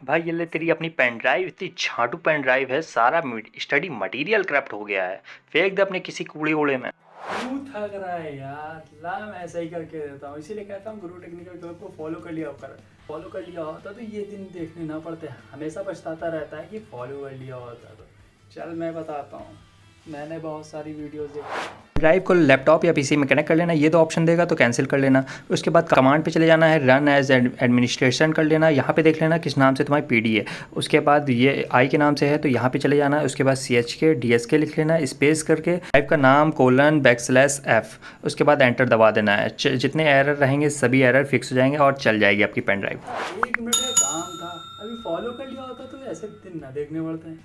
भाई ये ले तेरी अपनी पेन ड्राइव, इतनी झाटू पेन ड्राइव है, सारा स्टडी मटेरियल करप्ट हो गया है। फेंक दे अपने किसी कूड़े ओड़े में। क्यों थक रहा है यार? ला मैं ऐसा ही करके देता हूँ, इसीलिए कहता हूँ गुरु टेक्निकल क्लब को फॉलो कर लिया होता तो ये दिन देखने ना पड़ते। हमेशा पछताता रहता है कि फॉलो कर लिया होता तो। चल मैं बताता हूँ, मैंने बहुत सारी वीडियोस देखी। ड्राइव को लैपटॉप या पीसी में कनेक्ट कर लेना, ये दो ऑप्शन देगा तो कैंसिल कर लेना। उसके बाद कमांड पे चले जाना है, रन एज एडमिनिस्ट्रेशन कर लेना। यहाँ पे देख लेना किस नाम से तुम्हारी पीडी है। उसके बाद ये आई के नाम से है तो यहाँ पे चले जाना है। उसके बाद CH के DSK लिख लेना, स्पेस करके ड्राइव का नाम :\F। उसके बाद एंटर दबा देना है। जितने एरर रहेंगे सभी एरर फिक्स हो जाएंगे और चल जाएगी आपकी पेन ड्राइव। 1 मिनट का काम था, अभी फॉलो कर लिया होता तो ऐसे दिन ना देखने पड़ते हैं।